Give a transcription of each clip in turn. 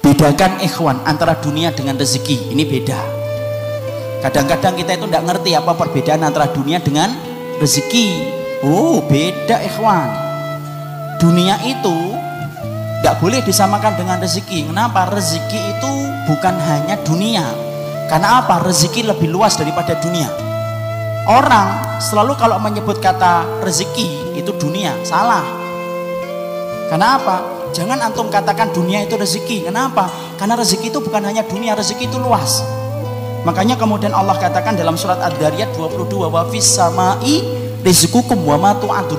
Bedakan ikhwan antara dunia dengan rezeki, ini beda. Kadang-kadang kita itu tidak ngerti apa perbedaan antara dunia dengan rezeki. Oh, beda ikhwan. Dunia itu tidak boleh disamakan dengan rezeki. Kenapa? Rezeki itu bukan hanya dunia. Karena apa? Rezeki lebih luas daripada dunia. Orang selalu kalau menyebut kata rezeki itu dunia, salah. Karena apa? Jangan antum katakan dunia itu rezeki. Kenapa? Karena rezeki itu bukan hanya dunia, rezeki itu luas. Makanya kemudian Allah katakan dalam surat Ad-Dariyat 22, wa fis samai rizqukum wa ma tu'adun.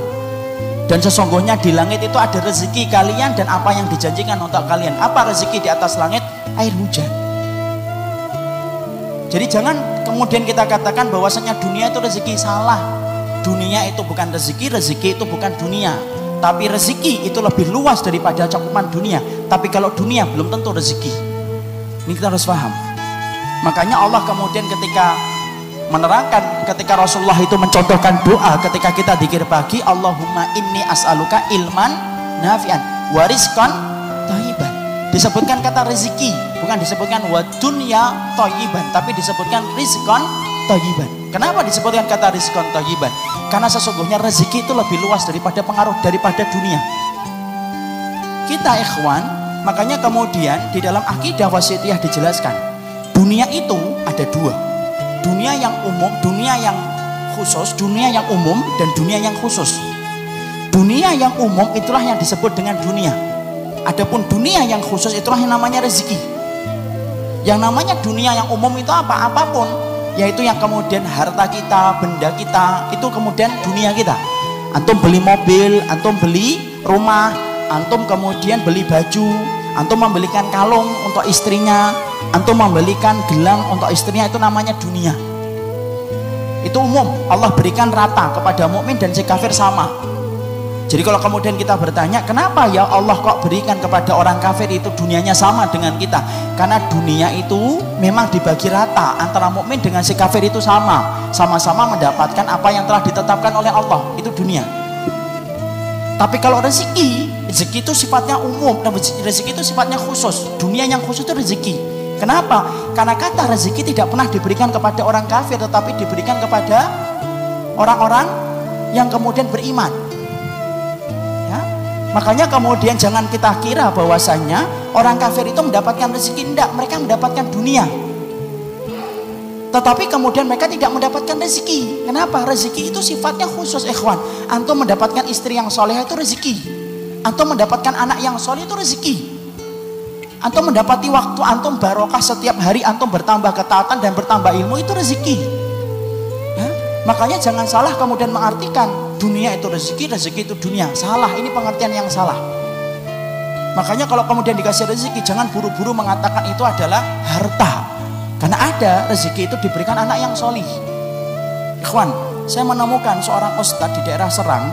Dan sesungguhnya di langit itu ada rezeki kalian dan apa yang dijanjikan untuk kalian. Apa rezeki di atas langit? Air hujan. Jadi jangan kemudian kita katakan bahwasanya dunia itu rezeki, salah. Dunia itu bukan rezeki, rezeki itu bukan dunia. Tapi rezeki itu lebih luas daripada cakupan dunia. Tapi kalau dunia belum tentu rezeki. Ini kita harus paham. Makanya Allah kemudian ketika menerangkan, ketika Rasulullah itu mencontohkan doa ketika kita dzikir pagi, Allahumma inni as'aluka ilman nafi'an wa rizqan thayyiban. Disebutkan kata rezeki, bukan disebutkan wa dunya thayyiban, tapi disebutkan rizqan thayyiban. Kenapa disebutkan kata rizqan thayyiban? Karena sesungguhnya rezeki itu lebih luas daripada pengaruh daripada dunia. Kita ikhwan, makanya kemudian di dalam akidah wasitiyah dijelaskan, dunia itu ada dua. Dunia yang umum, dunia yang khusus, dunia yang umum dan dunia yang khusus. Dunia yang umum itulah yang disebut dengan dunia. Adapun dunia yang khusus itulah yang namanya rezeki. Yang namanya dunia yang umum itu apa? Apapun, yaitu yang kemudian harta kita, benda kita, itu kemudian dunia kita. Antum beli mobil, antum beli rumah, antum kemudian beli baju, antum membelikan kalung untuk istrinya, antum membelikan gelang untuk istrinya, itu namanya dunia. Itu umum, Allah berikan rata kepada mukmin dan si kafir sama. Jadi kalau kemudian kita bertanya, kenapa ya Allah kok berikan kepada orang kafir itu dunianya sama dengan kita? Karena dunia itu memang dibagi rata, antara mukmin dengan si kafir itu sama, sama-sama mendapatkan apa yang telah ditetapkan oleh Allah, itu dunia. Tapi kalau rezeki, rezeki itu sifatnya umum, dan rezeki itu sifatnya khusus. Dunia yang khusus itu rezeki. Kenapa? Karena kata rezeki tidak pernah diberikan kepada orang kafir, tetapi diberikan kepada orang-orang yang kemudian beriman. Ya? Makanya kemudian jangan kita kira bahwasanya orang kafir itu mendapatkan rezeki. Tidak, mereka mendapatkan dunia. Tetapi kemudian mereka tidak mendapatkan rezeki. Kenapa? Rezeki itu sifatnya khusus ikhwan. Antum mendapatkan istri yang soleh itu rezeki. Antum mendapatkan anak yang soleh itu rezeki. Antum mendapati waktu antum barokah setiap hari, antum bertambah ketaatan dan bertambah ilmu, itu rezeki. Ya? Makanya jangan salah kemudian mengartikan dunia itu rezeki, rezeki itu dunia. Salah, ini pengertian yang salah. Makanya kalau kemudian dikasih rezeki, jangan buru-buru mengatakan itu adalah harta. Karena ada rezeki itu diberikan anak yang solih. Ikhwan, saya menemukan seorang ustadz di daerah Serang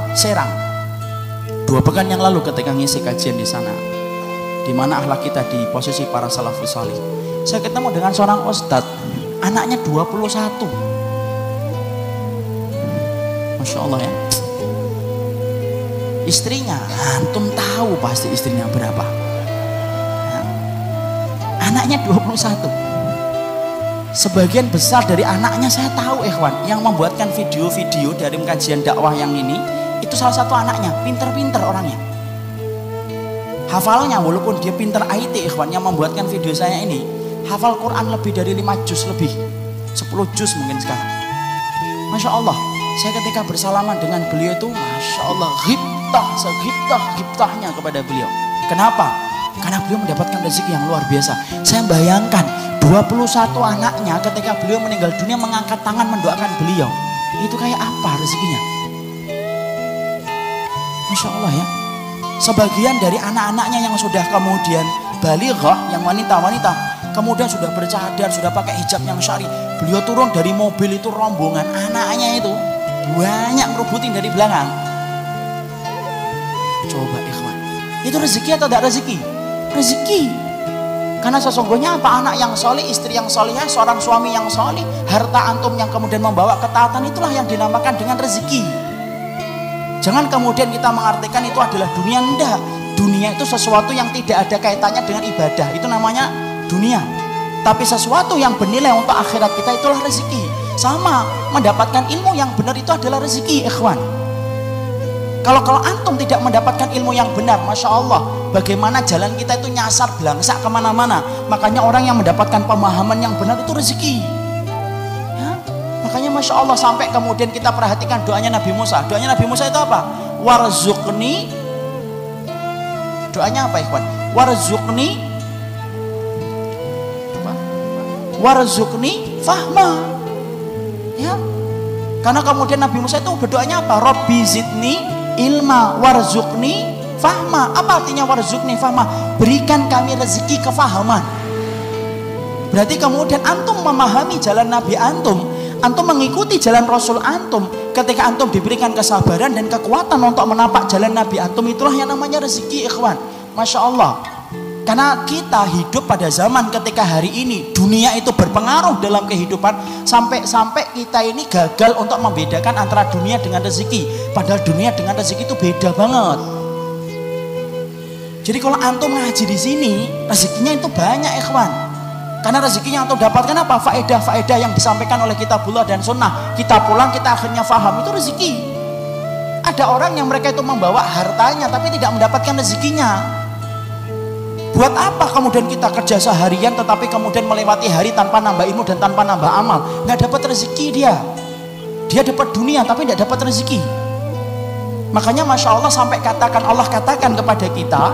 2 pekan yang lalu ketika ngisi kajian di sana, di mana akhlak kita di posisi para salafus salih. Saya ketemu dengan seorang ustadz, anaknya 21. Masya Allah ya. Istrinya, antum tahu pasti istrinya berapa? Anaknya 21. Sebagian besar dari anaknya saya tahu ikhwan, yang membuatkan video-video dari kajian dakwah yang ini, itu salah satu anaknya, pinter-pinter orangnya. Hafalnya walaupun dia pinter IT ikhwan, yang membuatkan video saya ini, hafal Quran lebih dari 5 juz lebih, 10 juz mungkin sekarang. Masya Allah, saya ketika bersalaman dengan beliau itu, Masya Allah, ghibtahnya kepada beliau. Kenapa? Karena beliau mendapatkan rezeki yang luar biasa. Saya bayangkan 21 anaknya ketika beliau meninggal dunia mengangkat tangan mendoakan beliau. Itu kayak apa rezekinya? Masya Allah ya. Sebagian dari anak-anaknya yang sudah kemudian balighah, yang wanita-wanita, kemudian sudah bercadar, sudah pakai hijab yang syar'i, beliau turun dari mobil itu, rombongan anaknya itu banyak ngerubutin dari belakang. Coba ikhwan, itu rezeki atau tidak rezeki? Rezeki. Karena sesungguhnya apa? Anak yang soleh, istri yang solehah, seorang suami yang soleh, harta antum yang kemudian membawa ketaatan, itulah yang dinamakan dengan rezeki. Jangan kemudian kita mengartikan itu adalah dunia. Enggak. Dunia itu sesuatu yang tidak ada kaitannya dengan ibadah, itu namanya dunia. Tapi sesuatu yang bernilai untuk akhirat kita itulah rezeki. Sama, mendapatkan ilmu yang benar itu adalah rezeki, ikhwan. Kalau antum tidak mendapatkan ilmu yang benar, Masya Allah, bagaimana jalan kita itu nyasar belangsak kemana-mana. Makanya orang yang mendapatkan pemahaman yang benar itu rezeki ya? Makanya Masya Allah, sampai kemudian kita perhatikan doanya Nabi Musa. Doanya Nabi Musa itu apa? Warzuqni, doanya apa ikhwan? Warzuqni fahma ya. Karena kemudian Nabi Musa itu berdoanya apa? Rabbi zidni ilma warzuqni fahma. Apa artinya warzuqni fahma? Berikan kami rezeki kefahaman. Berarti kemudian antum memahami jalan Nabi antum mengikuti jalan Rasul antum, ketika antum diberikan kesabaran dan kekuatan untuk menapak jalan Nabi antum, itulah yang namanya rezeki, ikhwan. Masya Allah. Karena kita hidup pada zaman ketika hari ini dunia itu berpengaruh dalam kehidupan, sampai kita ini gagal untuk membedakan antara dunia dengan rezeki. Padahal dunia dengan rezeki itu beda banget. Jadi kalau antum ngaji di sini, rezekinya itu banyak, ikhwan. Karena rezekinya antum dapatkan apa? Faedah-faedah yang disampaikan oleh kitabullah dan sunnah. Kita pulang, kita akhirnya faham, itu rezeki. Ada orang yang mereka itu membawa hartanya tapi tidak mendapatkan rezekinya. Buat apa kemudian kita kerja seharian tetapi kemudian melewati hari tanpa nambah ilmu dan tanpa nambah amal? Nggak dapat rezeki dia dapat dunia tapi nggak dapat rezeki. Makanya Masya Allah, sampai Allah katakan kepada kita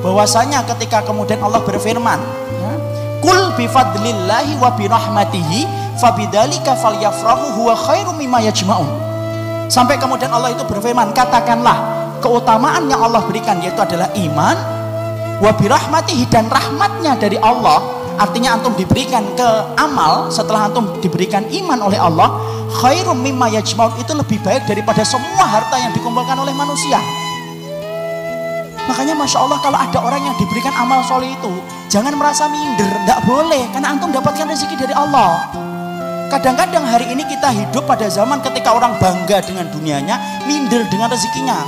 bahwasanya ketika kemudian Allah berfirman ya, kul bifadlillahi wa birahmatihi fabidzalika falyafrahu huwa khairum mimma yajma'un. Sampai kemudian Allah itu berfirman, katakanlah keutamaan yang Allah berikan yaitu adalah iman, wabirahmatihi, dan rahmatnya dari Allah. Artinya antum diberikan ke amal setelah antum diberikan iman oleh Allah, khairum mimma yajma'un, itu lebih baik daripada semua harta yang dikumpulkan oleh manusia. Makanya Masya Allah, kalau ada orang yang diberikan amal soleh itu jangan merasa minder, tidak boleh, karena antum dapatkan rezeki dari Allah. Kadang-kadang hari ini kita hidup pada zaman ketika orang bangga dengan dunianya, minder dengan rezekinya.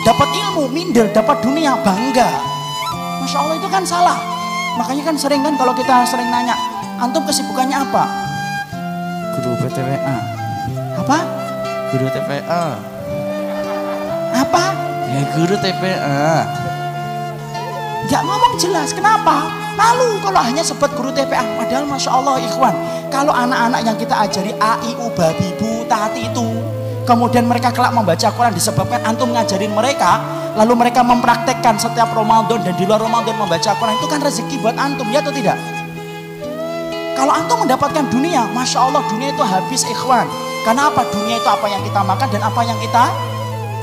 Dapat ilmu minder, dapat dunia bangga. Masya Allah, itu kan salah. Makanya kan sering kan kalau kita sering nanya, antum kesibukannya apa? Guru PTWA. Apa? Guru TPA. Apa? Ya guru TPA. Gak ngomong jelas, kenapa? Malu kalau hanya sebut guru TPA. Padahal Masya Allah, ikhwan, kalau anak-anak yang kita ajari A, I, U, babi, bu, tati itu, kemudian mereka kelak membaca Quran disebabkan antum ngajarin mereka, lalu mereka mempraktekkan setiap Ramadan dan di luar Ramadan membaca Quran, itu kan rezeki buat antum, ya atau tidak? Kalau antum mendapatkan dunia, Masya Allah, dunia itu habis, ikhwan. Karena apa? Dunia itu apa yang kita makan dan apa yang kita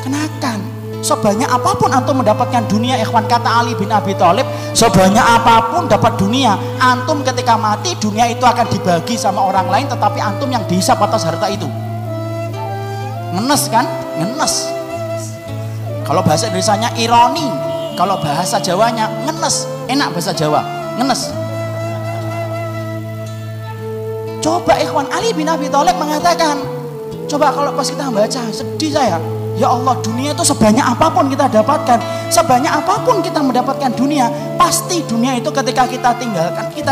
kenakan. Sebanyak apapun antum mendapatkan dunia, ikhwan, kata Ali bin Abi Thalib, sebanyak apapun dapat dunia, antum ketika mati dunia itu akan dibagi sama orang lain, tetapi antum yang dihisap atas harta itu. Ngenes kan? Ngenes. Kalau bahasa Indonesianya ironi, kalau bahasa Jawanya ngenes. Enak bahasa Jawa, ngenes. Coba ikhwan, Ali bin Abi Thalib mengatakan, coba kalau pas kita membaca, sedih saya. Ya Allah, dunia itu sebanyak apapun kita dapatkan, sebanyak apapun kita mendapatkan dunia, pasti dunia itu ketika kita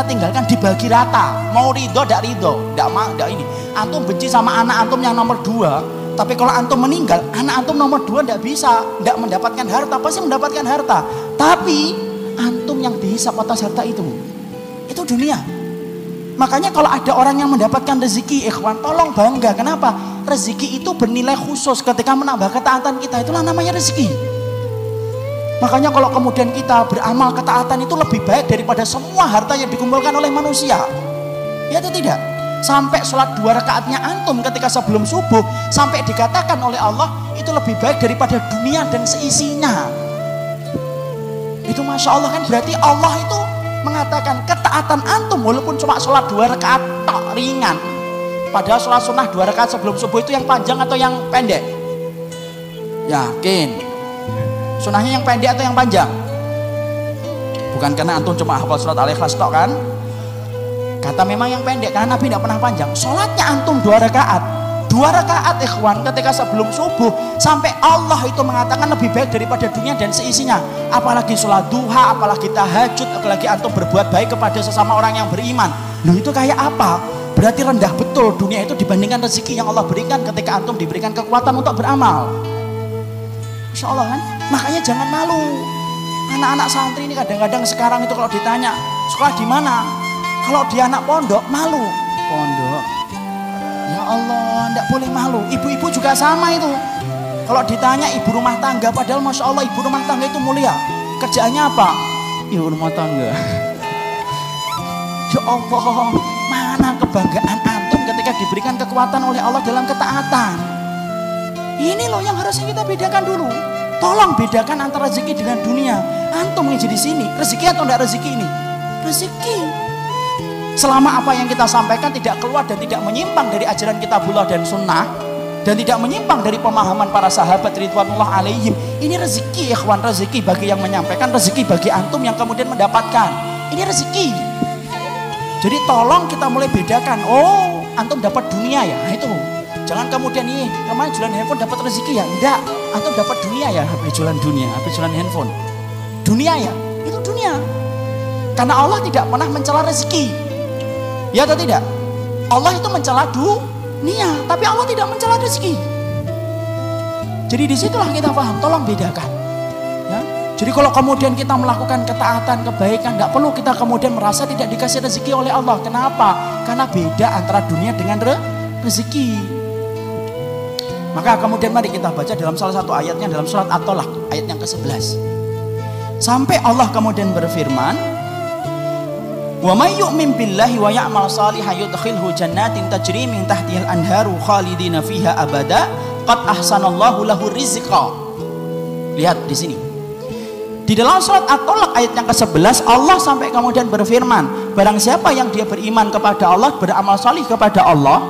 tinggalkan dibagi rata. Mau ridho, tidak ridho, tidak ini. Antum benci sama anak antum yang nomor 2, tapi kalau antum meninggal, anak antum nomor 2 tidak bisa, tidak mendapatkan harta, pasti mendapatkan harta. Tapi antum yang dihisap atas harta itu dunia. Makanya kalau ada orang yang mendapatkan rezeki, ikhwan, tolong bangga. Kenapa? Rezeki itu bernilai khusus ketika menambah ketaatan kita, itulah namanya rezeki. Makanya kalau kemudian kita beramal ketaatan itu lebih baik daripada semua harta yang dikumpulkan oleh manusia. Ya atau tidak? Sampai sholat 2 rakaatnya antum ketika sebelum subuh, sampai dikatakan oleh Allah itu lebih baik daripada dunia dan seisinya. Itu Masya Allah, kan berarti Allah itu mengatakan ketaatan antum walaupun cuma sholat 2 rakaat tak ringan. Padahal sholat sunnah 2 rakaat sebelum subuh itu yang panjang atau yang pendek? Yakin? Sunnahnya yang pendek atau yang panjang? Bukan karena antum cuma hafal surat Al-Ikhlas tok kan? Kata memang yang pendek karena Nabi tidak pernah panjang. Sholatnya antum 2 rakaat, 2 2 rakaat ikhwan ketika sebelum subuh, sampai Allah itu mengatakan lebih baik daripada dunia dan seisinya. Apalagi sholat duha, apalagi tahajud, apalagi antum berbuat baik kepada sesama orang yang beriman. Loh, itu kayak apa? Berarti rendah betul dunia itu dibandingkan rezeki yang Allah berikan ketika antum diberikan kekuatan untuk beramal. Insya Allah kan? Makanya jangan malu. Anak-anak santri ini kadang-kadang sekarang itu kalau ditanya sekolah di mana, kalau dia anak pondok malu. Pondok, ya Allah, tidak boleh malu. Ibu-ibu juga sama itu. Kalau ditanya ibu rumah tangga, padahal masya Allah ibu rumah tangga itu mulia. Kerjaannya apa? Ibu rumah tangga. Ya Allah, mana kebanggaan antum ketika diberikan kekuatan oleh Allah dalam ketaatan. Ini loh yang harusnya kita bedakan dulu. Tolong bedakan antara rezeki dengan dunia. Antum mengaji di sini, rezeki atau tidak rezeki ini? Rezeki. Selama apa yang kita sampaikan tidak keluar dan tidak menyimpang dari ajaran kitabullah dan sunnah, dan tidak menyimpang dari pemahaman para sahabat ridwanullah alaihim, ini rezeki ikhwan, rezeki bagi yang menyampaikan, rezeki bagi antum yang kemudian mendapatkan. Ini rezeki. Jadi tolong kita mulai bedakan. Oh, antum dapat dunia ya, nah, itu. Jangan kemudian nih, kemarin jualan handphone dapat rezeki ya? Enggak, antum dapat dunia ya, habis jualan dunia, habis jualan handphone. Dunia ya, itu dunia. Karena Allah tidak pernah mencela rezeki. Ya atau tidak? Allah itu mencela dunia, tapi Allah tidak mencela rezeki. Jadi disitulah kita paham, tolong bedakan. Ya? Jadi kalau kemudian kita melakukan ketaatan, kebaikan, tidak perlu kita kemudian merasa tidak dikasih rezeki oleh Allah. Kenapa? Karena beda antara dunia dengan rezeki. Maka kemudian mari kita baca dalam salah satu ayatnya dalam surat At-Tolaq ayat yang ke-11. Sampai Allah kemudian berfirman, "Wa may yu'min billahi wa ya'mal shalihan yudkhilhu jannatin tajri min tahtihal anharu khalidina fiha abada qad ahsanallahu lahu rizqa." Lihat di sini. Di dalam surat At-Tolaq ayat yang ke-11 Allah sampai kemudian berfirman, barang siapa yang dia beriman kepada Allah, beramal salih kepada Allah,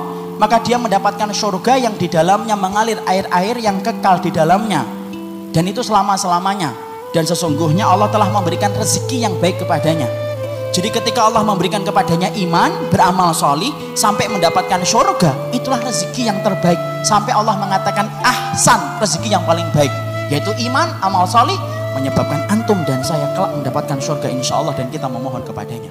maka dia mendapatkan surga yang di dalamnya mengalir air-air yang kekal di dalamnya, dan itu selama-selamanya. Dan sesungguhnya Allah telah memberikan rezeki yang baik kepadanya. Jadi ketika Allah memberikan kepadanya iman, beramal solih, sampai mendapatkan surga, itulah rezeki yang terbaik. Sampai Allah mengatakan ahsan, rezeki yang paling baik, yaitu iman, amal solih, menyebabkan antum dan saya kelak mendapatkan surga insya Allah, dan kita memohon kepadanya.